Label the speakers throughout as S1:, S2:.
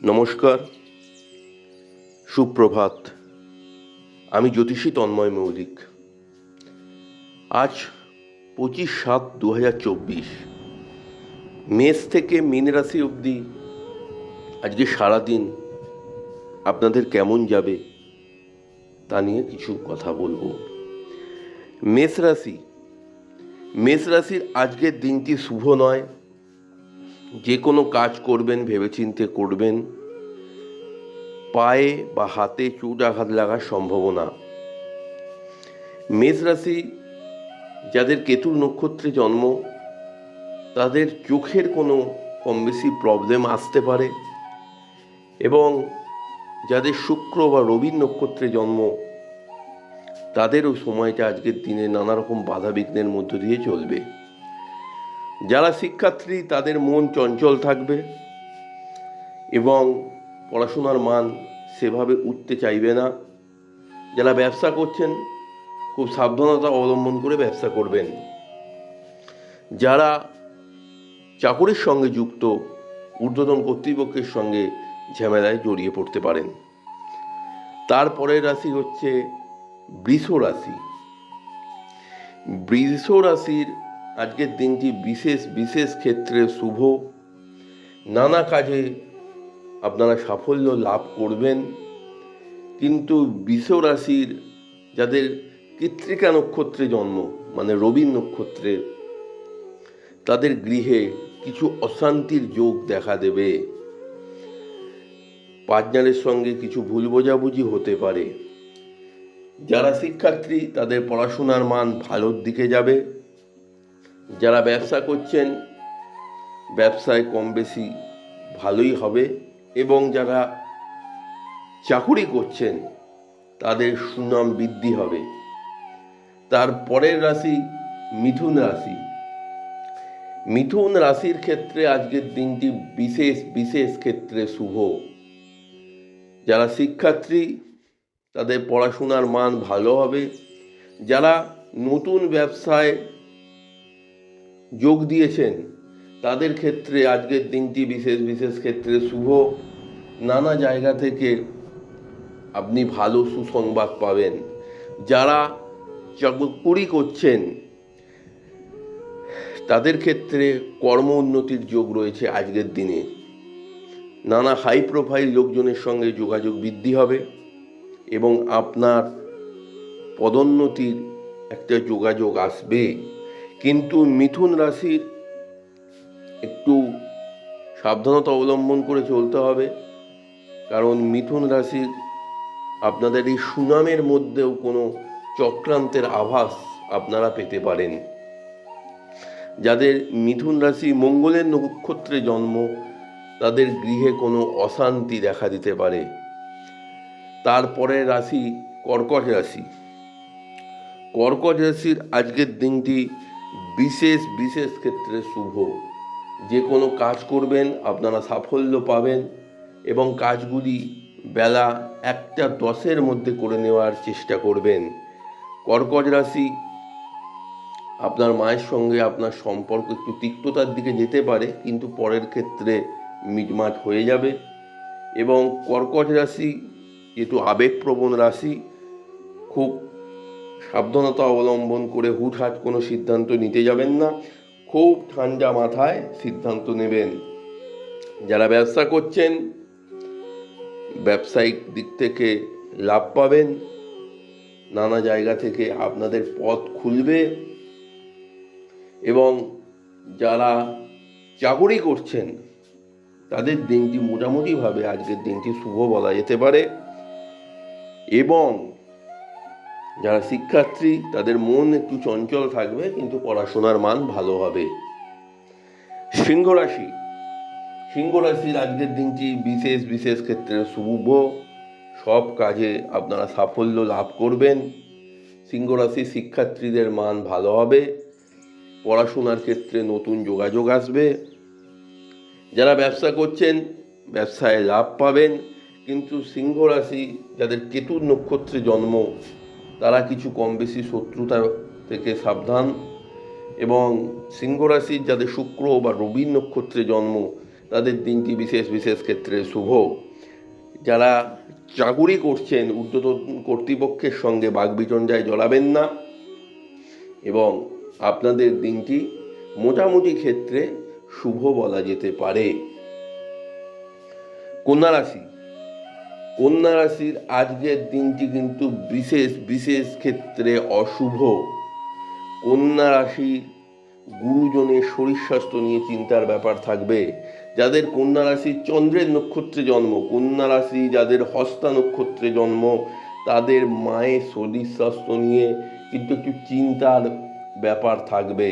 S1: নমস্কার, সুপ্রভাত। আমি জ্যোতিষী তন্ময় মৌলিক। আজ 25/7/2024, মেষ থেকে মীন রাশি অবধি আজকে সারাদিন আপনাদের কেমন যাবে তা নিয়ে কিছু কথা বলবো। মেষ রাশির আজকের দিনটি শুভ নয়। যে কোনো কাজ করবেন ভেবেচিন্তে করবেন। পায়ে বা হাতে চোট আঘাত লাগার সম্ভাবনা। মেষ রাশি যাদের কেতুর নক্ষত্রে জন্ম, তাদের চোখের কোনো কম বেশি প্রবলেম আসতে পারে, এবং যাদের শুক্র বা রবির নক্ষত্রে জন্ম, তাদেরও সময়টা আজকের দিনে নানা রকম বাধা বিঘ্নের মধ্য দিয়ে চলবে। যারা শিক্ষার্থী, তাদের মন চঞ্চল থাকবে এবং পড়াশোনার মান সেভাবে উঠতে চাইবে না। যারা ব্যবসা করছেন, খুব সাবধানতা অবলম্বন করে ব্যবসা করবেন। যারা চাকরির সঙ্গে যুক্ত, ঊর্ধ্বতন কর্তৃপক্ষের সঙ্গে ঝামেলায় জড়িয়ে পড়তে পারেন। তারপরের রাশি হচ্ছে বৃষ রাশি। বৃষ রাশির আজকের দিনটি বিশেষ ক্ষেত্রে শুভ। নানা কাজে আপনারা সাফল্য লাভ করবেন, কিন্তু বৃষ রাশির যাদের কৃত্তিকা নক্ষত্রে জন্ম, মানে রবির নক্ষত্রে, তাদের গৃহে কিছু অশান্তির যোগ দেখা দেবে। পার্টনারের সঙ্গে কিছু ভুল বোঝাবুঝি হতে পারে। যারা শিক্ষার্থী, তাদের পড়াশোনার মান ভালোর দিকে যাবে। যারা ব্যবসা করছেন, ব্যবসায় কম বেশি ভালোই হবে, এবং যারা চাকুরি করছেন, তাদের সুনাম বৃদ্ধি হবে। তার পরের রাশি মিথুন রাশি। মিথুন রাশির ক্ষেত্রে আজকের দিনটি বিশেষ ক্ষেত্রে শুভ। যারা শিক্ষার্থী, তাদের পড়াশোনার মান ভালো হবে। যারা নতুন ব্যবসায় যোগ দিয়েছেন, তাদের ক্ষেত্রে আজকের দিনটি বিশেষ ক্ষেত্রে শুভ। নানা জায়গা থেকে আপনি ভালো সুসংবাদ পাবেন। যারা চাকরি করছেন, তাদের ক্ষেত্রে কর্ম উন্নতির যোগ রয়েছে আজকের দিনে। নানা হাই প্রোফাইল লোকজনের সঙ্গে যোগাযোগ বৃদ্ধি হবে, এবং আপনার পদোন্নতির একটা যোগাযোগ আসবে। কিন্তু মিথুন রাশির একটু সাবধানতা অবলম্বন করে চলতে হবে, কারণ মিথুন রাশির আপনাদের এই সুনামের মধ্যেও কোনো চক্রান্তের আভাস আপনারা পেতে পারেন। যাদের মিথুন রাশি মঙ্গলের নক্ষত্রে জন্ম, তাদের গৃহে কোনো অশান্তি দেখা দিতে পারে। তারপরে রাশি কর্কট রাশি। কর্কট রাশির আজকের দিনটি বিশেষ ক্ষেত্রে শুভ। যে কোনো কাজ করবেন, আপনারা সাফল্য পাবেন, এবং কাজগুলি বেলা 1:10 মধ্যে করে নেওয়ার চেষ্টা করবেন। কর্কট রাশি, আপনার মায়ের সঙ্গে আপনার সম্পর্ক একটু তিক্ততার দিকে যেতে পারে, কিন্তু পরের ক্ষেত্রে মিটমাট হয়ে যাবে। এবং কর্কট রাশি যেহেতু আবেগপ্রবণ রাশি, খুব সাবধানতা অবলম্বন করে হুটহাট কোনো সিদ্ধান্ত নিতে যাবেন না। খুব ঠান্ডা মাথায় সিদ্ধান্ত নেবেন। যারা ব্যবসা করছেন, ব্যবসায়িক দিক থেকে লাভ পাবেন। নানা জায়গা থেকে আপনাদের পথ খুলবে। এবং যারা চাকরি করছেন, তাদের দিনটি মোটামুটিভাবে আজকের দিনটি শুভ বলা যেতে পারে। এবং যারা শিক্ষার্থী, তাদের মন একটু চঞ্চল থাকবে, কিন্তু পড়াশোনার মান ভালো হবে। সিংহ রাশির আজকের দিনটি বিশেষ ক্ষেত্রে শুভ। সব কাজে আপনারা সাফল্য লাভ করবেন। সিংহ রাশির শিক্ষার্থীদের মান ভালো হবে। পড়াশোনার ক্ষেত্রে নতুন যোগাযোগ আসবে। যারা ব্যবসা করছেন, ব্যবসায় লাভ পাবেন। কিন্তু সিংহ রাশি যাদের কেতুর নক্ষত্রে জন্ম, তারা কিছু কম বেশি শত্রুতা থেকে সাবধান। এবং সিংহ রাশির যাদের শুক্র বা রবির নক্ষত্রে জন্ম, তাদের দিনটি বিশেষ বিশেষ ক্ষেত্রে শুভ। যারা চাকুরি করছেন ঊর্ধ্বতন কর্তৃপক্ষের সঙ্গে বাগবিতণ্ডায় জড়াবেন না, এবং আপনাদের দিনটি মোটামুটি ক্ষেত্রে শুভ বলা যেতে পারে। কন্যা রাশি, কন্যা রাশির আজকের দিনটি কিন্তু বিশেষ বিশেষ ক্ষেত্রে অশুভ। কন্যা রাশির গুরুজনের শরীর স্বাস্থ্য নিয়ে চিন্তার ব্যাপার থাকবে। যাদের কন্যা রাশির চন্দ্রের নক্ষত্রে জন্ম, কন্যা রাশি যাদের হস্তা নক্ষত্রে জন্ম, তাদের মায়ের শরীর স্বাস্থ্য নিয়ে কিন্তু একটু চিন্তার ব্যাপার থাকবে।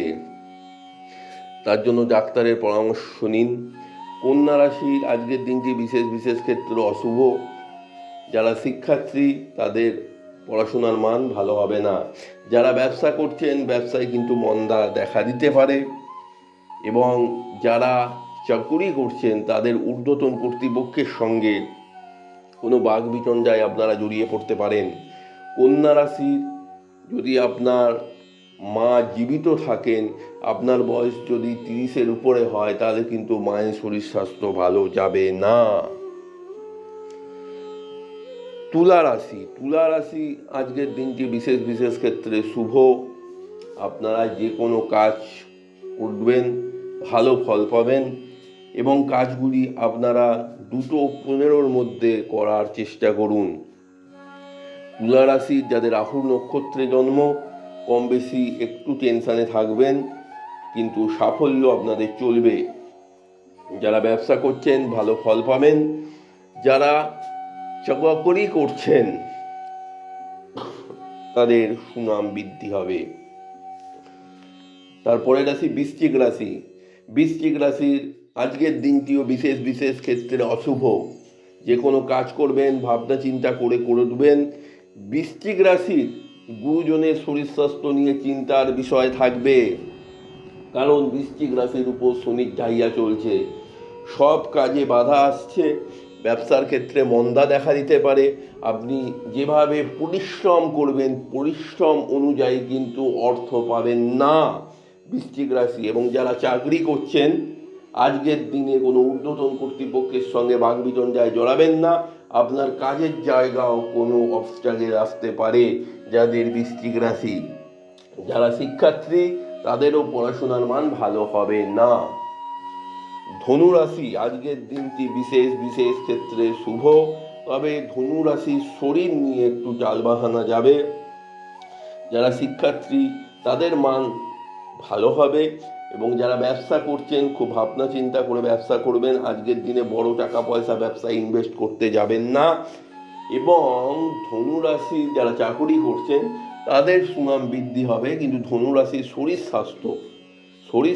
S1: তার জন্য ডাক্তারের পরামর্শ নিন। কন্যা রাশির আজকের দিনটি বিশেষ বিশেষ ক্ষেত্রে অশুভ। যারা শিক্ষার্থী তাদের পড়াশোনার মান ভালো হবে না। যারা ব্যবসা করছেন ব্যবসায় কিন্তু মন্দা দেখা দিতে পারে, এবং যারা চাকুরি করছেন তাদের ঊর্ধ্বতন কর্তৃপক্ষের সঙ্গে কোনো বাগবিতণ্ডায় আপনারা জড়িয়ে পড়তে পারেন। কন্যা রাশির যদি আপনার মা জীবিত থাকেন, আপনার বয়স যদি 30-এর উপরে হয়, তাহলে কিন্তু মায়ের শরীর স্বাস্থ্য ভালো যাবে না। তুলা রাশি, তুলা রাশি আজকের দিনটি বিশেষ বিশেষ ক্ষেত্রে শুভ। আপনারা যে কোনো কাজ করবেন ভালো ফল পাবেন, এবং কাজগুলি আপনারা 2:15-র মধ্যে করার চেষ্টা করুন। তুলা রাশির যাদের রাহুর নক্ষত্রে জন্ম, কম বেশি একটু টেনশানে থাকবেন, কিন্তু সাফল্য আপনাদের চলবে। যারা ব্যবসা করছেন ভালো ফল পাবেন। যারা চাকরি করছেন তাদের সুনাম বৃদ্ধি হবে। তারপরে রাশি বৃশ্চিক রাশি। বৃশ্চিক রাশির আজকের দিনটিও বিশেষ বিশেষ ক্ষেত্রে অশুভ। যে কোনো কাজ করবেন ভাবনা চিন্তা করে করবেন। বৃশ্চিক রাশির গুরুজনের শরীর স্বাস্থ্য নিয়ে চিন্তার বিষয় থাকবে, কারণ বৃশ্চিক রাশির উপর শনির ঢাইয়া চলছে। সব কাজে বাধা আসছে। ব্যবসার ক্ষেত্রে মন্দা দেখা দিতে পারে। আপনি যেভাবে পরিশ্রম করবেন পরিশ্রম অনুযায়ী কিন্তু অর্থ পাবেন না বৃশ্চিক রাশি। এবং যারা চাকরি করছেন আজকের দিনে কোনো ঊর্ধ্বতন কর্তৃপক্ষের সঙ্গে বাগবিতণ্ডায় জড়াবেন না। আপনার কাজের জায়গাও কোনো অবস্ট্রাগল আসতে পারে যাদের বৃশ্চিক রাশি। যারা শিক্ষার্থী তাদেরও পড়াশোনার মান ভালো হবে না। ধনু রাশি, আজকের দিনটি বিশেষ বিশেষ ক্ষেত্রে শুভ, তবে ধনু রাশির শরীর নিয়ে একটু টালবাহানা যাবে। যারা শিক্ষার্থী তাদের মান ভালো হবে, এবং যারা ব্যবসা করছেন খুব ভাবনা চিন্তা করে ব্যবসা করবেন। আজকের দিনে বড় টাকা পয়সা ব্যবসায় ইনভেস্ট করতে যাবেন না। এবং ধনু রাশির যারা চাকুরি করছেন তাদের সুনাম বৃদ্ধি হবে, কিন্তু ধনু রাশির শরীর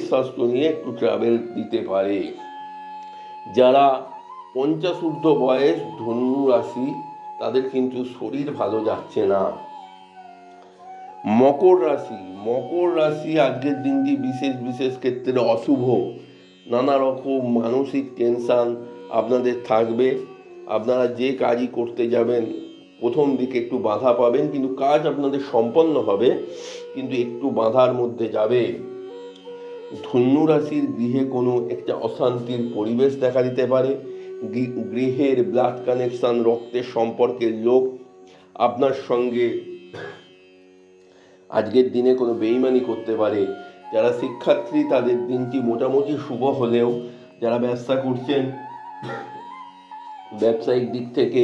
S1: স্বাস্থ্য নিয়ে একটু ট্রাভেল দিতে পারে। যারা 50 ঊর্ধ্ব বয়স ধনু রাশি, তাদের কিন্তু শরীর ভালো যাচ্ছে না। মকর রাশি, মকর রাশি আজকের দিনটি বিশেষ বিশেষ ক্ষেত্রে অশুভ। নানা রকম মানসিক টেনশান আপনাদের থাকবে। আপনারা যে কাজই করতে যাবেন প্রথম দিকে একটু বাধা পাবেন, কিন্তু কাজ আপনাদের সম্পন্ন হবে, কিন্তু একটু বাধার মধ্যে যাবে। ধনু রাশির গৃহে কোনো একটা অশান্তির পরিবেশ দেখা দিতে পারে। গৃহের ব্লাড কানেকশন, রক্তের সম্পর্কের লোক আপনার সঙ্গে আজকের দিনে কোনো বেইমানি করতে পারে। যারা শিক্ষার্থী তাদের দিনটি মোটামুটি শুভ হলেও যারা ব্যবসা করছেন ব্যবসায়িক দিক থেকে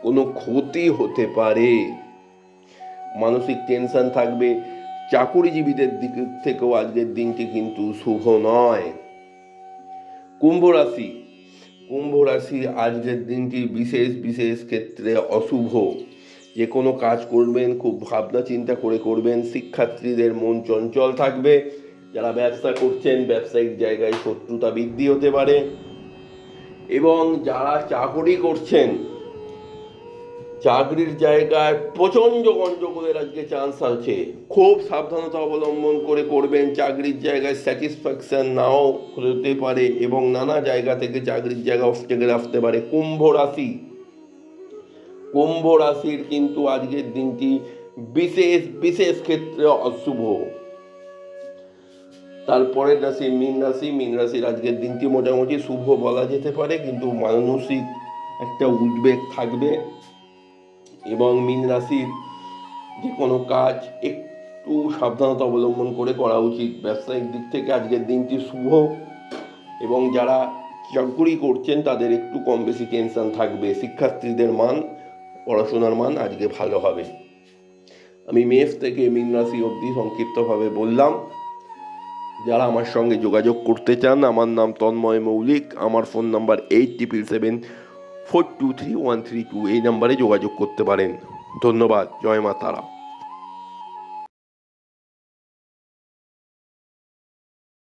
S1: কোনো ক্ষতি হতে পারে। মানসিক টেনশন থাকবে। চাকুরিজীবীদের দিক থেকেও আজকের দিনটি কিন্তু শুভ নয়। কুম্ভ রাশি, কুম্ভ রাশি আজকের দিনটি বিশেষ বিশেষ ক্ষেত্রে অশুভ। যে কোনো কাজ করবেন খুব ভাবনা চিন্তা করে করবেন। শিক্ষার্থীদের মন চঞ্চল থাকবে। যারা ব্যবসা করছেন ব্যবসায়িক জায়গায় শত্রুতা বৃদ্ধি হতে পারে, এবং যারা চাকরি করছেন চাকরির জায়গায় প্রচণ্ড গণ্ডগোলের আজকে চান্স আছে। খুব সাবধানতা অবলম্বন করে করবেন। চাকরির জায়গায় স্যাটিসফ্যাকশন নাও হতে পারে, এবং নানা জায়গা থেকে চাকরির জায়গা অবস্ট্রাগল আসতে পারে। কুম্ভ রাশি, কুম্ভ রাশির কিন্তু আজকের দিনটি বিশেষ বিশেষ ক্ষেত্রে অশুভ। তারপরের রাশি মীন রাশি। মীন রাশির আজকের দিনটি মোটামুটি শুভ বলা যেতে পারে, কিন্তু মানসিক একটা উদ্বেগ থাকবে এবং মীন রাশির যে কোনো কাজ একটু সাবধানতা অবলম্বন করে করা উচিত। ব্যবসায়িক দিক থেকে আজকের দিনটি শুভ এবং যারা চাকরি করছেন তাদের একটু কম বেশি টেনশন থাকবে। শিক্ষার্থীদের পড়াশোনার মান আজকে ভালো হবে। আমি মেষ থেকে মীন রাশি অবধি সংক্ষিপ্তভাবে বললাম। যারা আমার সঙ্গে যোগাযোগ করতে চান, আমার নাম তন্ময় মৌলিক, আমার ফোন নাম্বার 8777423132, এই নাম্বারে যোগাযোগ করতে পারেন। ধন্যবাদ। জয় মা তারা।